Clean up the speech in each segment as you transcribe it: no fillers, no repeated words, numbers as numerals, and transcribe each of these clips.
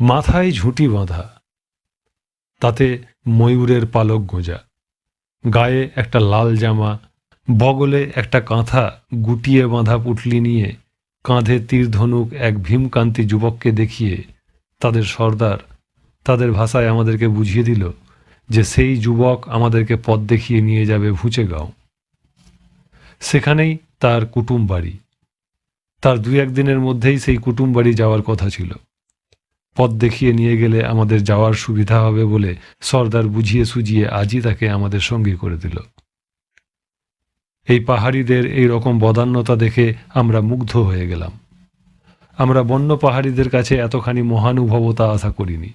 মাথায় ঝুঁটি বাঁধা, তাতে ময়ূরের পালক গোঁজা, গায়ে একটা লাল জামা, বগলে একটা কাঁথা গুটিয়ে বাঁধা পুটলি নিয়ে কাঁধে তীর ধনুক এক ভীমকান্তি যুবককে দেখিয়ে তাদের সর্দার তাদের ভাষায় আমাদেরকে বুঝিয়ে দিল যে সেই যুবক আমাদেরকে পথ দেখিয়ে নিয়ে যাবে ভুঁচেগাঁও। সেখানেই তার কুটুম বাড়ি। তার 2-1 দিনের মধ্যেই সেই কুটুম বাড়ি যাওয়ার কথা ছিল। পথ দেখিয়ে নিয়ে গেলে আমাদের যাওয়ার সুবিধা হবে বলে সর্দার বুঝিয়ে সুঝিয়ে আজই তাকে আমাদের সঙ্গী করে দিল। এই পাহাড়িদের এই রকম বদান্যতা দেখে আমরা মুগ্ধ হয়ে গেলাম। আমরা বন্য পাহাড়িদের কাছে এতখানি মহানুভবতা আশা করিনি।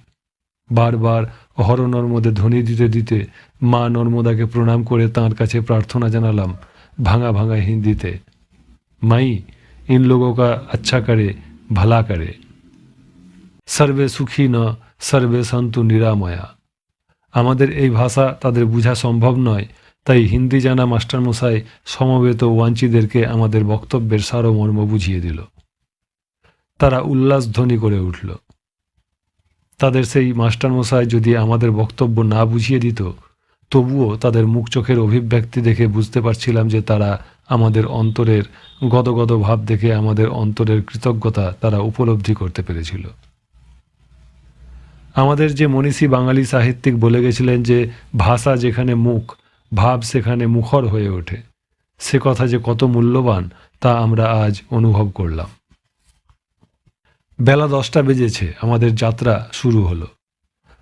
বারবার হর নর্মদে ধ্বনি দিতে দিতে মা নর্মদাকে প্রণাম করে তাঁর কাছে প্রার্থনা জানালাম ভাঙা ভাঙা হিন্দিতে, মাই ইন লোগোं का अच्छा करे भला करे, সর্বে সুখী ন সর্বে সন্তু নিরাময়া। আমাদের এই ভাষা তাদের বোঝা সম্ভব নয়, তাই হিন্দি জানা মাস্টারমশাই সমবেত ওয়াঞ্চিদেরকে আমাদের বক্তব্যের সারমর্ম বুঝিয়ে দিল। তারা উল্লাসধ্বনি করে উঠল। তাদের সেই মাস্টারমশাই যদি আমাদের বক্তব্য না বুঝিয়ে দিত, তবুও তাদের মুখ চোখের অভিব্যক্তি দেখে বুঝতে পারছিলাম যে তারা আমাদের অন্তরের গদগদ ভাব দেখে আমাদের অন্তরের কৃতজ্ঞতা তারা উপলব্ধি করতে পেরেছিল। আমাদের যে মনীষী বাঙালি সাহিত্যিক বলে গেছিলেন যে ভাষা যেখানে মুখ, ভাব সেখানে মুখর হয়ে ওঠে, সে কথা যে কত মূল্যবান তা আমরা আজ অনুভব করলাম। বেলা 10টা বেজেছে, আমাদের যাত্রা শুরু হলো।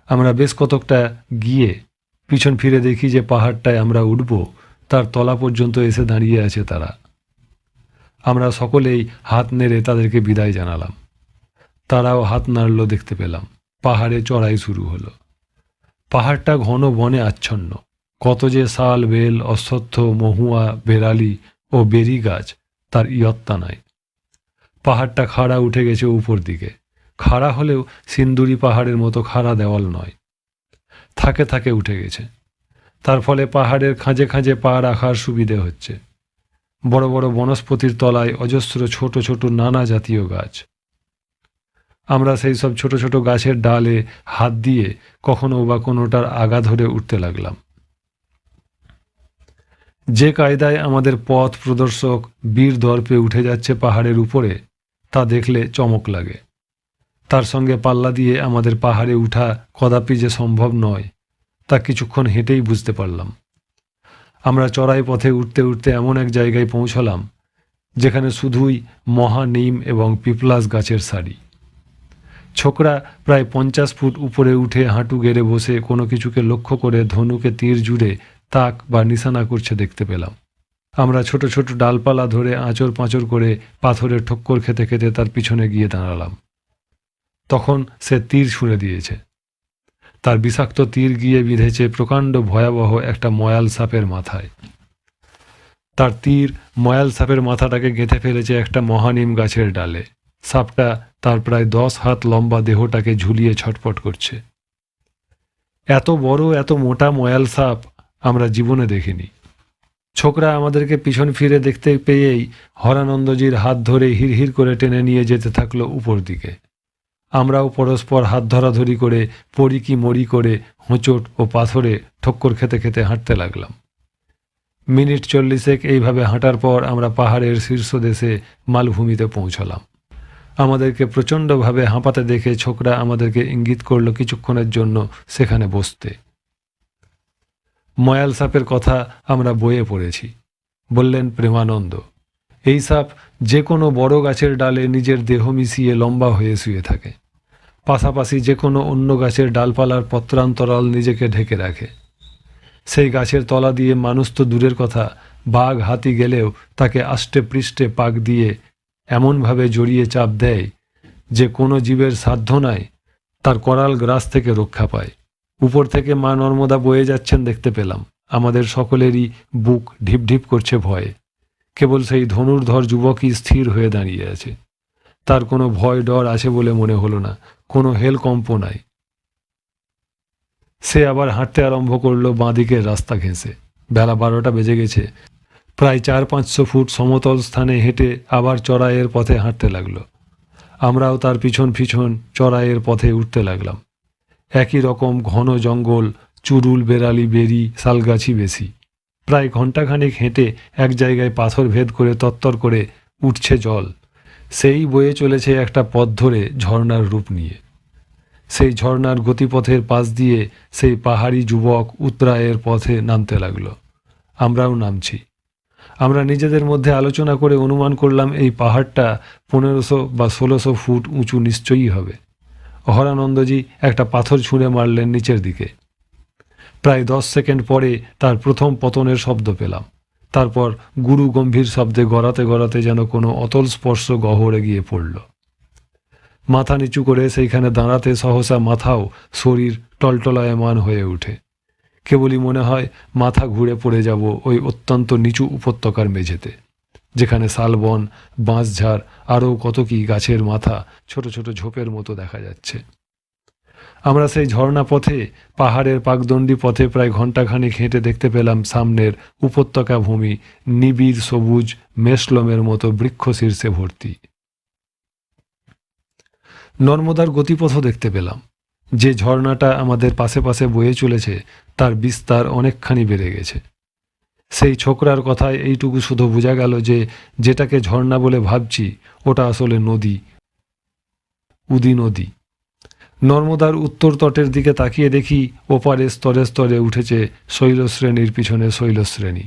আমরা বেশ কতকটা গিয়ে পিছন ফিরে দেখি যে পাহাড়টায় আমরা উঠব তার তলা পর্যন্ত এসে দাঁড়িয়ে আছে তারা। আমরা সকলেই হাত নেড়ে তাদেরকে বিদায় জানালাম। তারাও হাত নাড়ল দেখতে পেলাম। পাহাড়ে চড়াই শুরু হলো। পাহাড়টা ঘন বনে আচ্ছন্ন। কত যে শাল, বেল, অশ্বত্থ, মহুয়া, বেরালি ও বেরি গাছ তার ইয়ত্তা নাই। পাহাড়টা খাড়া উঠে গেছে উপর দিকে। খাড়া হলেও সিন্দুরি পাহাড়ের মতো খাড়া দেওয়াল নয়, থাকে থাকে উঠে গেছে। তার ফলে পাহাড়ের খাঁজে খাঁজে পা রাখার সুবিধে হচ্ছে। বড় বড় বনস্পতির তলায় অজস্র ছোট ছোট নানা জাতীয় গাছ। আমরা সেই সব ছোট ছোট গাছের ডালে হাত দিয়ে কখনো বা কোনোটার আগা ধরে উঠতে লাগলাম। যে কায়দায় আমাদের পথ প্রদর্শক বীর দর্পে উঠে যাচ্ছে পাহাড়ের উপরে, তা দেখলে চমক লাগে। তার সঙ্গে পাল্লা দিয়ে আমাদের পাহাড়ে উঠা কদাপি যে সম্ভব নয়, তা কিছুক্ষণ হেঁটেই বুঝতে পারলাম। আমরা চড়াই পথে উঠতে উঠতে এমন এক জায়গায় পৌঁছলাম যেখানে শুধুই মহানিম এবং পিপলাস গাছের সারি। ছোকরা প্রায় 50 ফুট উপরে উঠে হাঁটু গেড়ে বসে কোনো কিছুকে লক্ষ্য করে ধনুকে তীর জুড়ে তাক বা নিশানা করছে দেখতে পেলাম। আমরা ছোট ছোট ডালপালা ধরে আঁচড় পাঁচড় করে পাথরের ঠক্কর খেতে খেতে তার পিছনে গিয়ে দাঁড়ালাম। তখন সে তীর ছুঁড়ে দিয়েছে। তার বিষাক্ত তীর গিয়ে বিঁধেছে প্রকাণ্ড ভয়াবহ একটা ময়াল সাপের মাথায়। তার তীর ময়াল সাপের মাথাটাকে গেঁথে ফেলেছে একটা মহানিম গাছের ডালে। সাপটা তার প্রায় 10 হাত লম্বা দেহটাকে ঝুলিয়ে ছটফট করছে। এত বড় এত মোটা ময়াল সাপ আমরা জীবনে দেখিনি। ছোকরা আমাদেরকে পিছন ফিরে দেখতে পেয়েই হরানন্দজির হাত ধরে হিড়হিড় করে টেনে নিয়ে যেতে থাকলো উপর দিকে। আমরাও পরস্পর হাত ধরাধরি করে পড়ি কি মরি করে হোঁচট ও পাথরে ঠক্কর খেতে খেতে হাঁটতে লাগলাম। মিনিট 40 এইভাবে হাঁটার পর আমরা পাহাড়ের শীর্ষদেশে মালভূমিতে পৌঁছলাম। আমাদেরকে প্রচণ্ডভাবে হাঁপাতে দেখে ছোকরা আমাদেরকে ইঙ্গিত করল কিছুক্ষণের জন্য সেখানে বসতে। ময়াল সাপের কথা আমরা বইয়ে পড়েছি, বললেন প্রেমানন্দ। এই সাপ যে কোনো বড় গাছের ডালে নিজের দেহ মিশিয়ে লম্বা হয়ে শুয়ে থাকে। পাশাপাশি যে কোনো অন্য গাছের ডালপালার পত্রান্তরাল নিজেকে ঢেকে রাখে। সেই গাছের তলা দিয়ে মানুষ তো দূরের কথা, বাঘ হাতি গেলেও তাকে আষ্টে পৃষ্ঠে পাক দিয়ে এমনভাবে জড়িয়ে চাপ দেয় যে কোনো জীবের সাধ্য নাই তার করাল গ্রাস থেকে রক্ষা পায়। উপর থেকে মা নর্মদা বয়ে যাচ্ছেন দেখতে পেলাম। আমাদের সকলেরই বুক ঢিপ ঢিপ করছে ভয়ে। কেবল সেই ধনুর্ধর যুবকই স্থির হয়ে দাঁড়িয়ে আছে। তার কোনো ভয় ডর আছে বলে মনে হলো না, কোনো হেলকম্প নাই। সে আবার হাঁটতে আরম্ভ করলো বাঁদিকের রাস্তা ঘেঁষে। বেলা 12টা বেজে গেছে। প্রায় 400-500 ফুট সমতল স্থানে হেঁটে আবার চড়াইয়ের পথে হাঁটতে লাগলো। আমরাও তার পিছন পিছন চড়াইয়ের পথে উঠতে লাগলাম। একই রকম ঘন জঙ্গল, চুরুল বেড়ালি বেরি শালগাছি বেশি। প্রায় ঘণ্টাখানেক হেঁটে এক জায়গায় পাথর ভেদ করে তত্তর করে উঠছে জল। সেই বয়ে চলেছে একটা পথ ধরে ঝর্ণার রূপ নিয়ে। সেই ঝর্ণার গতিপথের পাশ দিয়ে সেই পাহাড়ি যুবক উত্তরায়ের পথে নামতে লাগলো। আমরাও নামছি। আমরা নিজেদের মধ্যে আলোচনা করে অনুমান করলাম এই পাহাড়টা 1500 বা 1600 ফুট উঁচু নিশ্চয়ই হবে। হরানন্দজি একটা পাথর ছুঁড়ে মারলেন নিচের দিকে। প্রায় 10 সেকেন্ড পরে তার প্রথম পতনের শব্দ পেলাম। তারপর গুরু গম্ভীর শব্দে গড়াতে গড়াতে যেন কোনো অতল স্পর্শ গহ্বরে গিয়ে পড়ল। মাথা নিচু করে সেইখানে দাঁড়াতে সহসা মাথাও শরীর টলটলায়মান হয়ে ওঠে। কেবলই মনে হয় মাথা ঘুরে পড়ে যাব ওই অত্যন্ত নিচু উপত্যকার মেঝেতে, যেখানে শালবন, বাঁশঝাড় আরও কত কি গাছের মাথা ছোট ছোট ঝোপের মতো দেখা যাচ্ছে। আমরা সেই ঝর্ণা পথে, পাহাড়ের পাকদণ্ডী পথে প্রায় ঘণ্টাখানেক হেঁটে দেখতে পেলাম সামনের উপত্যকা ভূমি নিবিড় সবুজ মেষলমের মতো বৃক্ষ শীর্ষে ভর্তি। নর্মদার গতিপথও দেখতে পেলাম। যে ঝর্ণাটা আমাদের পাশে পাশে বয়ে চলেছে তার বিস্তার অনেকখানি বেড়ে গেছে। সেই ছোকরার কথায় এইটুকু শুধু বোঝা গেল যে যেটাকে ঝর্ণা বলে ভাবছি ওটা আসলে নদী, উদি নদী। নর্মদার উত্তর তটের দিকে তাকিয়ে দেখি ওপারে স্তরে স্তরে উঠেছে শৈলশ্রেণীর পিছনে শৈলশ্রেণী,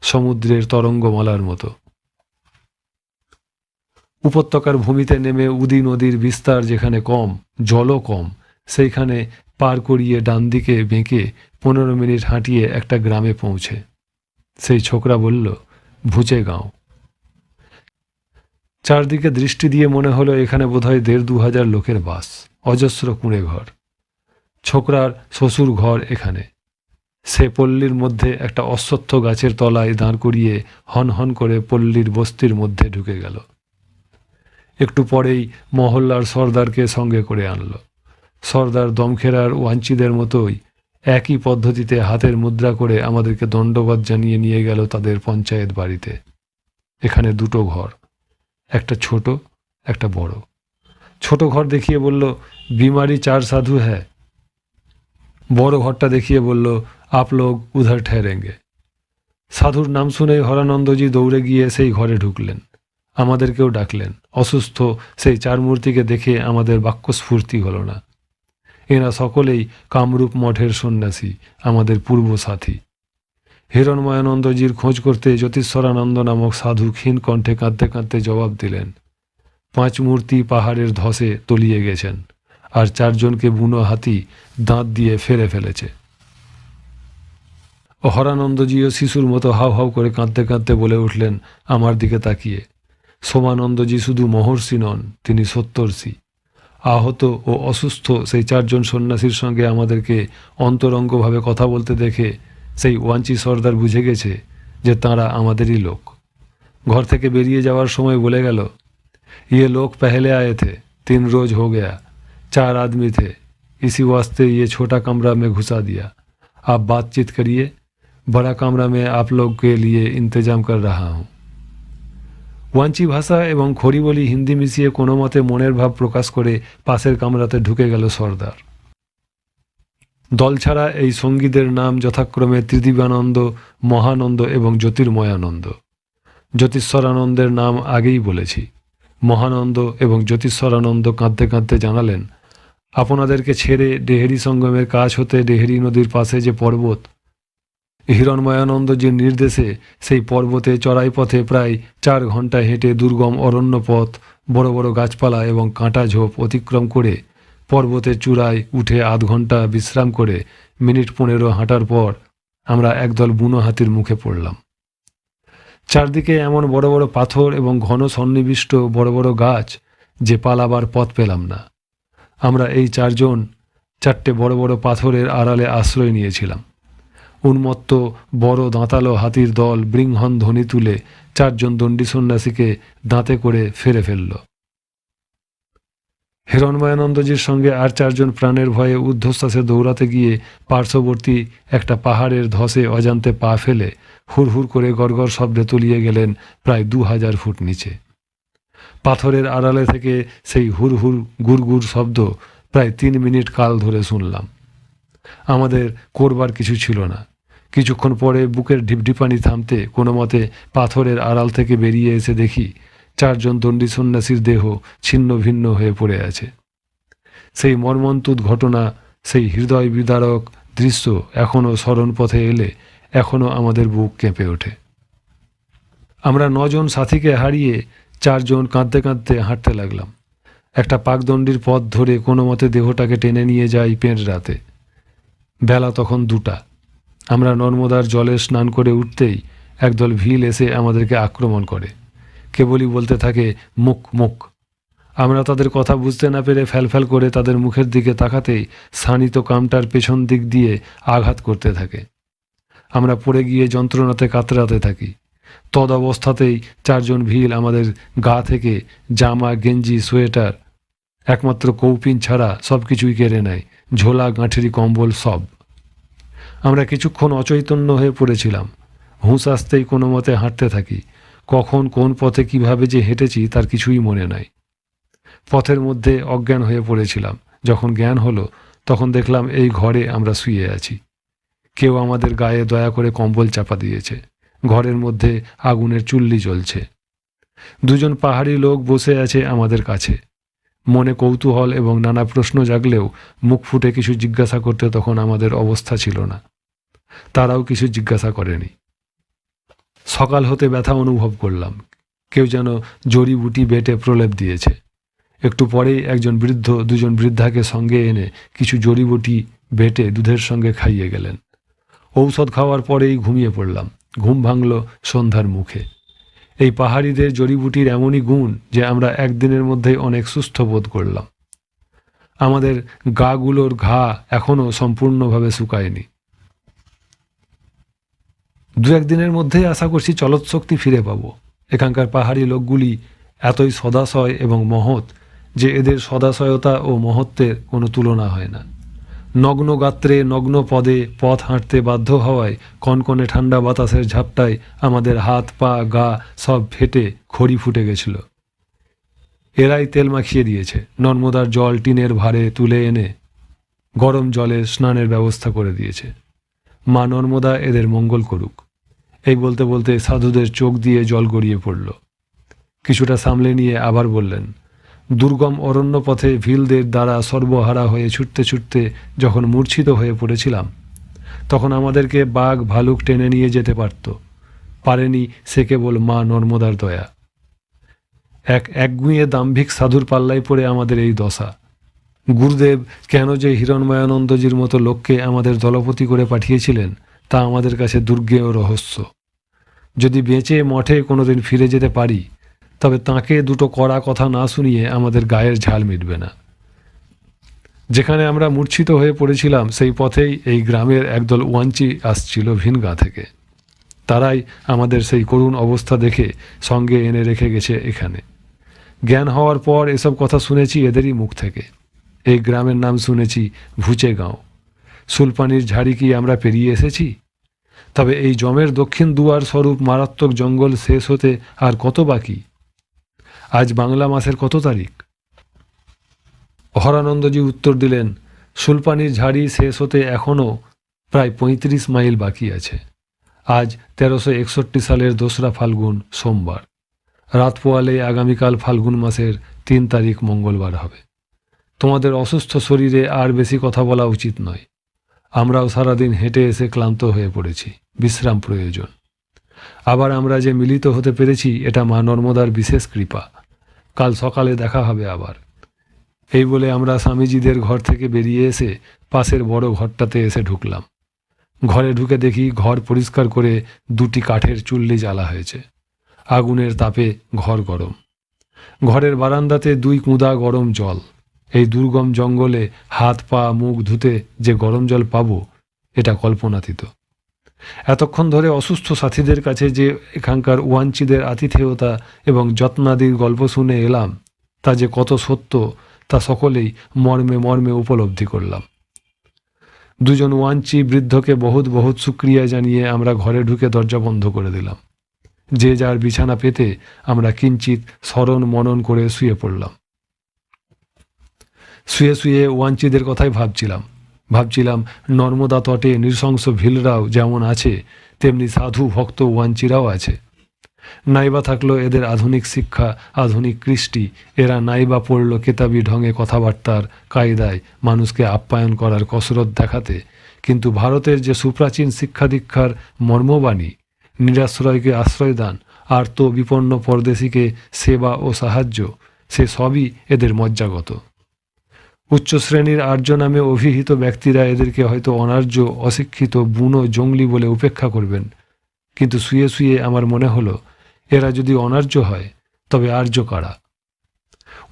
সমুদ্রের তরঙ্গমালার মতো। উপত্যকার ভূমিতে নেমে উদি নদীর বিস্তার যেখানে কম, জলও কম, সেইখানে পার করিয়ে ডান দিকে বেঁকে 15 মিনিট হাঁটিয়ে একটা গ্রামে পৌঁছে। সেই ছোকরা বলল, ভুচে গাঁও। চারদিকে দৃষ্টি দিয়ে মনে হলো এখানে বোধহয় 1500 লোকের বাস, অজস্র কুঁড়ে ঘর। ছোকরার শ্বশুর ঘর এখানে। সে পল্লীর মধ্যে একটা অশ্বত্থ গাছের তলায় দাঁড় করিয়ে হন হন করে পল্লীর বস্তির মধ্যে ঢুকে গেল। একটু পরেই মহল্লার সর্দারকে সঙ্গে করে আনল। সর্দার দমখেরার ওয়াঞ্চিদের মতোই একই পদ্ধতিতে হাতের মুদ্রা করে আমাদেরকে দণ্ডবাদ জানিয়ে নিয়ে গেল তাদের পঞ্চায়েত বাড়িতে। এখানে দুটো ঘর, একটা ছোট, একটা বড়। ছোট ঘর দেখিয়ে বলল, বিমারি 4 সাধু হ্যাঁ। বড় ঘরটা দেখিয়ে বলল, আপ লোগ উধার ঠেরেঙ্গে। সাধুর নাম শুনেই হরানন্দজি দৌড়ে গিয়ে সেই ঘরে ঢুকলেন। আমাদেরকেও ডাকলেন। অসুস্থ সেই 4 মূর্তিকে দেখে আমাদের বাক্যস্ফূর্তি হল না। এরা সকলেই কামরূপ মঠের সন্ন্যাসী, আমাদের পূর্ব সাথী। হিরণময়ানন্দজির খোঁজ করতে জ্যোতিষ্বরানন্দ নামক সাধু ক্ষীণ কণ্ঠে কাঁদতে কাঁদতে জবাব দিলেন, 5 মূর্তি পাহাড়ের ধসে তলিয়ে গেছেন, আর 4 জনকে বুনো হাতি দাঁত দিয়ে ফেলে ফেলেছে। হরানন্দজিও শিশুর মতো হাউ হাউ করে কাঁদতে কাঁদতে বলে উঠলেন আমার দিকে তাকিয়ে, সোমানন্দজি শুধু মহর্ষি নন, তিনি সত্তর্ষি। আহত ও অসুস্থ সেই 4 জন সন্ন্যাসীর সঙ্গে আমাদেরকে অন্তরঙ্গভাবে কথা বলতে দেখে সেই ওয়াঞ্চি সর্দার বুঝে গেছে যে তাঁরা আমাদেরই লোক। ঘর থেকে বেরিয়ে যাওয়ার সময় বলে গেল, ये लोग पहले आए थे, 3 रोज हो गया, 4 आदमी थे, इसी वास्ते ये छोटा कमरा में घुसा दिया। आप बातचीत करिए, बड़ा कमरा में आप लोग के लिए इंतजाम कर रहा हूँ। ওয়াঞ্চি ভাষা এবং খড়িবলি হিন্দি মিশিয়ে কোনো মতে মনের ভাব প্রকাশ করে পাশের কামরাতে ঢুকে গেল সর্দার। দল ছাড়া এই সঙ্গীদের নাম যথাক্রমে ত্রিদিবানন্দ, মহানন্দ এবং জ্যোতির্ময়ানন্দ। জ্যোতিষ্বরানন্দের নাম আগেই বলেছি। মহানন্দ এবং জ্যোতিষ্বরানন্দ কাঁদতে কাঁদতে জানালেন, আপনাদেরকে ছেড়ে ডেহেরি সঙ্গমের কাছ হতে ডেহেরি নদীর পাশে যে পর্বত, হিরণময়ানন্দজির নির্দেশে সেই পর্বতে চড়াই পথে প্রায় 4 ঘন্টা হেঁটে দুর্গম অরণ্য পথ, বড় বড় গাছপালা এবং কাঁটা ঝোপ অতিক্রম করে পর্বতের চূড়ায় উঠে আধ ঘন্টা বিশ্রাম করে মিনিট 15 হাঁটার পর আমরা একদল বুনো হাতির মুখে পড়লাম। চারদিকে এমন বড় বড় পাথর এবং ঘন সন্নিবিষ্ট বড় বড় গাছ যে পালাবার পথ পেলাম না। আমরা এই 4 জন 4টে বড় বড় পাথরের আড়ালে আশ্রয় নিয়েছিলাম। উন্মত্ত বড় দাঁতালো হাতির দল বৃংহন ধ্বনি তুলে 4 জন দণ্ডী সন্ন্যাসীকে দাঁতে করে ফেরে ফেলল। হিরণময়ানন্দজির সঙ্গে আর 4 জন প্রাণের ভয়ে ঊর্ধ্বশ্বাসে দৌড়াতে গিয়ে পার্শ্ববর্তী একটা পাহাড়ের ধসে অজান্তে পা ফেলে হুড়হুড় করে গড়গড় শব্দে তলিয়ে গেলেন প্রায় 2000 ফুট নিচে। পাথরের আড়ালে থেকে সেই হুর হুর গুড় শব্দ প্রায় 3 মিনিট কাল ধরে শুনলাম। আমাদের করবার কিছু ছিল না। কিছুক্ষণ পরে বুকের ঢিপঢিপানি থামতে কোনো মতে পাথরের আড়াল থেকে বেরিয়ে এসে দেখি 4 জন দণ্ডী সন্ন্যাসীর দেহ ছিন্ন ভিন্ন হয়ে পড়ে আছে। সেই মর্মন্তুদ ঘটনা, সেই হৃদয় বিদারক দৃশ্য এখনও স্মরণ পথে এলে এখনও আমাদের বুক কেঁপে ওঠে। আমরা 9 জন সাথীকে হারিয়ে 4 জন কাঁদতে কাঁদতে হাঁটতে লাগলাম। একটা পাকদণ্ডির পথ ধরে কোনো মতে দেহটাকে টেনে নিয়ে যাই পেঁড় রাতে। বেলা তখন 2টা। আমরা নর্মদার জলে স্নান করে উঠতেই একদল ভিল এসে আমাদেরকে আক্রমণ করে। কেবলই বলতে থাকে মুখ মুখ। আমরা তাদের কথা বুঝতে না পেরে ফ্যালফ্যাল করে তাদের মুখের দিকে তাকাতেই স্থানিত কামটার পেছন দিক দিয়ে আঘাত করতে থাকে। আমরা পড়ে গিয়ে যন্ত্রণাতে কাতরাতে থাকি। তদ অবস্থাতেই 4 জন ভিল আমাদের গা থেকে জামা, গেঞ্জি, সোয়েটার, একমাত্র কৌপিন ছাড়া সব কিছুই কেড়ে নেয়, ঝোলা, গাঁঠেরি, কম্বল সব। আমরা কিছুক্ষণ অচৈতন্য হয়ে পড়েছিলাম। হুঁশ আসতেই কোনো মতে হাঁটতে থাকি। কখন কোন পথে কিভাবে যে হেঁটেছি তার কিছুই মনে নাই। পথের মধ্যে অজ্ঞান হয়ে পড়েছিলাম। যখন জ্ঞান হলো তখন দেখলাম এই ঘরে আমরা শুয়ে আছি। কেউ আমাদের গায়ে দয়া করে কম্বল চাপা দিয়েছে। ঘরের মধ্যে আগুনের চুল্লি জ্বলছে। 2 জন পাহাড়ি লোক বসে আছে আমাদের কাছে। মনে কৌতূহল এবং নানা প্রশ্ন জাগলেও মুখ ফুটে কিছু জিজ্ঞাসা করতে তখন আমাদের অবস্থা ছিল না। তারাও কিছু জিজ্ঞাসা করেনি। সকাল হতে ব্যথা অনুভব করলাম। কেউ যেন জড়িবুটি বেটে প্রলেপ দিয়েছে। একটু পরেই একজন বৃদ্ধ 2 জন বৃদ্ধাকে সঙ্গে এনে কিছু জড়িবুটি বেটে দুধের সঙ্গে খাইয়ে গেলেন। ঔষধ খাওয়ার পরেই ঘুমিয়ে পড়লাম। ঘুম ভাঙল সন্ধ্যার মুখে। এই পাহাড়িদের জড়িবুটির এমনই গুণ যে আমরা একদিনের মধ্যেই অনেক সুস্থ বোধ করলাম। আমাদের গাগুলোর ঘা এখনও সম্পূর্ণভাবে শুকায়নি। 2-1 দিনের মধ্যেই আশা করছি চলৎশক্তি ফিরে পাব। এখানকার পাহাড়ি লোকগুলি এতই সদাশয় এবং মহৎ যে এদের সদাশয়তা ও মহত্বের কোনো তুলনা হয় না। নগ্ন গাত্রে নগ্ন পদে পথ হাঁটতে বাধ্য হওয়ায় কনকনে ঠান্ডা বাতাসের ঝাপটায় আমাদের হাত পা গা সব ফেটে খড়ি ফুটে গেছিল। এরাই তেল মাখিয়ে দিয়েছে। নর্মদার জল টিনের ভারে তুলে এনে গরম জলে স্নানের ব্যবস্থা করে দিয়েছে। মা নর্মদা এদের মঙ্গল করুক। এই বলতে বলতে সাধুদের চোখ দিয়ে জল গড়িয়ে পড়ল। কিছুটা সামলে নিয়ে আবার বললেন, দুর্গম অরণ্য পথে ভিলদের দ্বারা সর্বহারা হয়ে ছুটতে ছুটতে যখন মূর্ছিত হয়ে পড়েছিলাম তখন আমাদেরকে বাঘ ভালুক টেনে নিয়ে যেতে পারত। পারেনি সে কেবল মা নর্মদার দয়া। একগুঁয়ে দাম্ভিক সাধুর পাল্লায় পড়ে আমাদের এই দশা। গুরুদেব কেন যে হিরণময়ানন্দজির মতো লোককে আমাদের দলপতি করে পাঠিয়েছিলেন তা আমাদের কাছে দুর্জ্ঞেয় রহস্য। যদি বেঁচে মঠে কোনোদিন ফিরে যেতে পারি তবে তাঁকে 2টো কড়া কথা না শুনিয়ে আমাদের গায়ের ঝাল মিটবে না। যেখানে আমরা মূর্ছিত হয়ে পড়েছিলাম সেই পথেই এই গ্রামের একদল ওয়াঞ্চি আসছিল ভিনগা থেকে। তারাই আমাদের সেই করুণ অবস্থা দেখে সঙ্গে এনে রেখে গেছে এখানে। জ্ঞান হওয়ার পর এসব কথা শুনেছি এদেরই মুখ থেকে। এই গ্রামের নাম শুনেছি ভুচেগাঁও। সুলপানির ঝাড়ি কি আমরা পেরিয়ে এসেছি? তবে এই জমের দক্ষিণ দুয়ার স্বরূপ মারাত্মক জঙ্গল শেষ হতে আর কত বাকি? আজ বাংলা মাসের কত তারিখ? হরানন্দজি উত্তর দিলেন, সুলপানির ঝাড়ি শেষ হতে এখনও প্রায় 35 মাইল বাকি আছে। আজ 1361 সালের 2রা ফাল্গুন সোমবার। রাত পোয়ালে আগামীকাল ফাল্গুন মাসের 3 তারিখ মঙ্গলবার হবে। তোমাদের অসুস্থ শরীরে আর বেশি কথা বলা উচিত নয়। আমরাও সারাদিন হেঁটে এসে ক্লান্ত হয়ে পড়েছি। বিশ্রাম প্রয়োজন। আবার আমরা যে মিলিত হতে পেরেছি এটা মা নর্মদার বিশেষ কৃপা। কাল সকালে দেখা হবে আবার। এই বলে আমরা স্বামীজিদের ঘর থেকে বেরিয়ে এসে পাশের বড় ঘরটাতে এসে ঢুকলাম। ঘরে ঢুকে দেখি ঘর পরিষ্কার করে 2টি কাঠের চুল্লি জ্বালা হয়েছে। আগুনের তাপে ঘর গরম। ঘরের বারান্দাতে 2 কুঁদা গরম জল। এই দুর্গম জঙ্গলে হাত পা মুখ ধুতে যে গরম জল পাবো এটা কল্পনাতীত। এতক্ষণ ধরে অসুস্থ সাথীদের কাছে যে এখানকার ওয়াঞ্চিদের আতিথেয়তা এবং যত্নাদির গল্প শুনে এলাম তা যে কত সত্য তা সকলেই মর্মে মর্মে উপলব্ধি করলাম। 2 জন ওয়াঞ্চি বৃদ্ধকে বহুত বহুত শুক্রিয়া জানিয়ে আমরা ঘরে ঢুকে দরজা বন্ধ করে দিলাম। যে যার বিছানা পেতে আমরা কিঞ্চিত স্মরণ মনন করে শুয়ে পড়লাম। শুয়ে শুয়ে ওয়াঞ্চিদের কথাই ভাবছিলাম নর্মদা তটে নৃশংস ভিলরাও যেমন আছে, তেমনি সাধু ভক্ত ওয়াঞ্চিরাও আছে। নাইবা থাকলো এদের আধুনিক শিক্ষা, আধুনিক কৃষ্টি, এরা নাইবা পড়ল কেতাবি ঢঙে কথাবার্তার কায়দায় মানুষকে আপ্যায়ন করার কসরত দেখাতে, কিন্তু ভারতের যে সুপ্রাচীন শিক্ষা দীক্ষার মর্মবাণী, নিরাশ্রয়কে আশ্রয়দান, আর্ত বিপন্ন পরদেশীকে সেবা ও সাহায্য, সে সবই এদের মজ্জাগত। উচ্চ শ্রেণীর আর্য নামে অভিহিত ব্যক্তিরা এদেরকে হয়তো অনার্য, অশিক্ষিত, বুনো, জঙ্গলি বলে উপেক্ষা করবেন, কিন্তু শুয়ে শুয়ে আমার মনে হলো এরা যদি অনার্য হয় তবে আর্য কারা?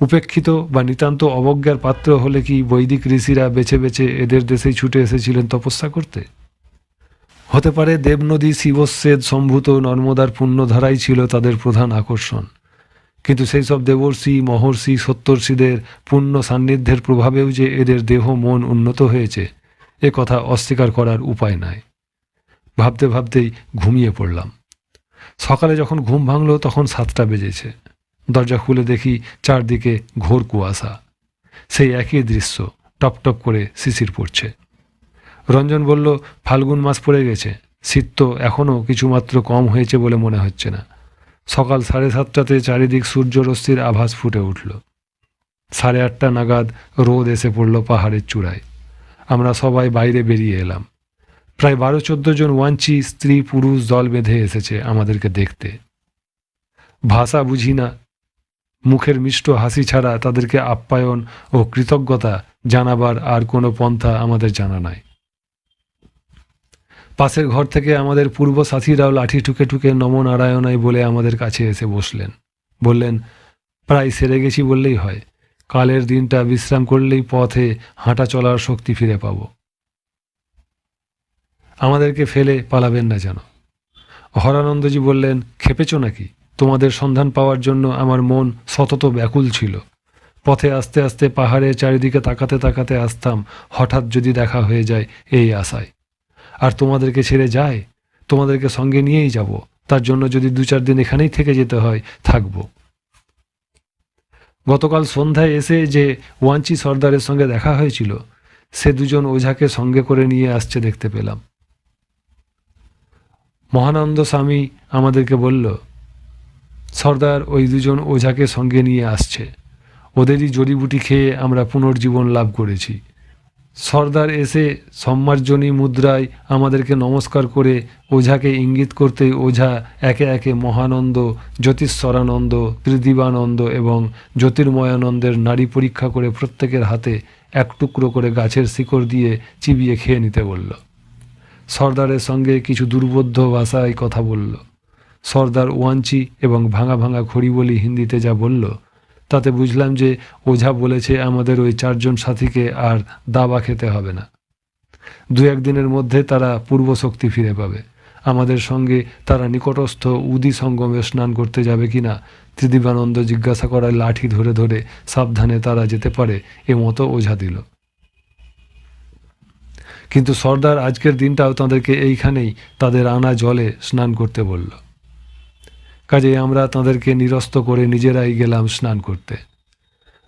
উপেক্ষিত বা নিতান্ত অবজ্ঞার পাত্র হলে কি বৈদিক ঋষিরা বেছে বেছে এদের দেশেই ছুটে এসেছিলেন তপস্যা করতে? হতে পারে দেবনদী শিবস্বেদ সম্ভূত নর্মদার পুণ্যধারাই ছিল তাদের প্রধান আকর্ষণ, কিন্তু সেই সব দেবর্ষি, মহর্ষি, সত্তর্ষিদের পুণ্য সান্নিধ্যের প্রভাবেও যে এদের দেহ মন উন্নত হয়েছে, এ কথা অস্বীকার করার উপায় নাই। ভাবতে ভাবতেই ঘুমিয়ে পড়লাম। সকালে যখন ঘুম ভাঙল তখন 7টা বেজেছে। দরজা খুলে দেখি চারদিকে ঘোর কুয়াশা, সেই একই দৃশ্য, টপটপ করে শিশির পড়ছে। রঞ্জন বলল, ফাল্গুন মাস পড়ে গেছে, শীত তো এখনও কিছুমাত্র কম হয়েছে বলে মনে হচ্ছে না। সকাল 7:30টাতে চারিদিক সূর্যরশ্মির আভাস ফুটে উঠল। 8:30 নাগাদ রোদ এসে পড়ল পাহাড়ের চূড়ায়। আমরা সবাই বাইরে বেরিয়ে এলাম। প্রায় 12-14 জন ওয়াঞ্চি স্ত্রী পুরুষ দল বেঁধে এসেছে আমাদেরকে দেখতে। ভাষা বুঝি না, মুখের মিষ্ট হাসি ছাড়া তাদেরকে আপ্যায়ন ও কৃতজ্ঞতা জানাবার আর কোনো পন্থা আমাদের জানা নাই। পাশের ঘর থেকে আমাদের পূর্ব সাথীরাও লাঠি ঠুকে ঠুকে নমো নারায়ণাই বলে আমাদের কাছে এসে বসলেন। বললেন, প্রায় সেরে গেছি বললেই হয়, কালের দিনটা বিশ্রাম করলেই পথে হাঁটা চলার শক্তি ফিরে পাব। আমাদেরকে ফেলে পালাবেন না যেন। হরানন্দজি বললেন, খেপেছ নাকি? তোমাদের সন্ধান পাওয়ার জন্য আমার মন সতত ব্যাকুল ছিল। পথে আস্তে আস্তে পাহাড়ের চারিদিকে তাকাতে তাকাতে আসতাম, হঠাৎ যদি দেখা হয়ে যায় এই আশায়। আর তোমাদেরকে ছেড়ে যায়, তোমাদেরকে সঙ্গে নিয়েই যাব, তার জন্য যদি 2-4 দিন এখানেই থেকে যেতে হয় থাকব। গতকাল সন্ধ্যায় এসে যে ওয়াঞ্চি সর্দারের সঙ্গে দেখা হয়েছিল, সে 2 জন ওঝাকে সঙ্গে করে নিয়ে আসছে দেখতে পেলাম। মহানন্দ স্বামী আমাদেরকে বলল, সর্দার ওই 2 জন ওঝাকে সঙ্গে নিয়ে আসছে, ওদেরই জড়িবুটি খেয়ে আমরা পুনর্জীবন লাভ করেছি। সর্দার এসে সম্মার্জনী মুদ্রায় আমাদেরকে নমস্কার করে ওঝাকে ইঙ্গিত করতেই ওঝা একে একে মহানন্দ, জ্যোতিষ্বরানন্দ, ত্রিদিবানন্দ এবং জ্যোতির্ময়ানন্দের নাড়ি পরীক্ষা করে প্রত্যেকের হাতে 1 টুকরো করে গাছের শিকড় দিয়ে চিবিয়ে খেয়ে নিতে বলল। সর্দারের সঙ্গে কিছু দুর্বোধ্য ভাষায় কথা বলল। সর্দার ওয়াঞ্চি এবং ভাঙা ভাঙা খড়িবলি হিন্দিতে যা বলল, তাতে বুঝলাম যে ওঝা বলেছে আমাদের ওই 4 জন সাথীকে আর দাবা খেতে হবে না। 2-1 দিনের মধ্যে তারা পূর্ব শক্তি ফিরে পাবে। আমাদের সঙ্গে তারা নিকটস্থ উদি সঙ্গমে স্নান করতে যাবে কিনা ত্রিদিবানন্দ জিজ্ঞাসা করায় লাঠি ধরে ধরে সাবধানে তারা যেতে পারে এ মতো ওঝা দিল। কিন্তু সর্দার আজকের দিনটাও তাদেরকে এইখানেই তাদের আনা জলে স্নান করতে বলল। কাজেই আমরা তাদেরকে নিরস্ত করে নিজেরাই গেলাম স্নান করতে।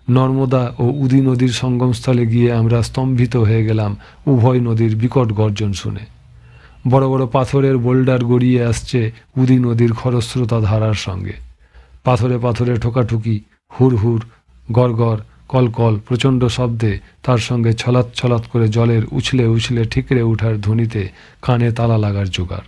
নর্মদা ও উদি নদীর সঙ্গমস্থলে গিয়ে আমরা স্তম্ভিত হয়ে গেলাম উভয় নদীর বিকট গর্জন শুনে। বড় বড় পাথরের বোল্ডার গড়িয়ে আসছে উদি নদীর খরস্রোতা ধারার সঙ্গে। পাথরে পাথরে ঠোকাঠুকি, হুড়হুড়, গড়গড়, কলকল প্রচণ্ড শব্দে, তার সঙ্গে ছলাৎ ছলাৎ করে জলের উছলে উছলে ঠিকরে ওঠার ধ্বনিতে কানে তালা লাগার জোগাড়।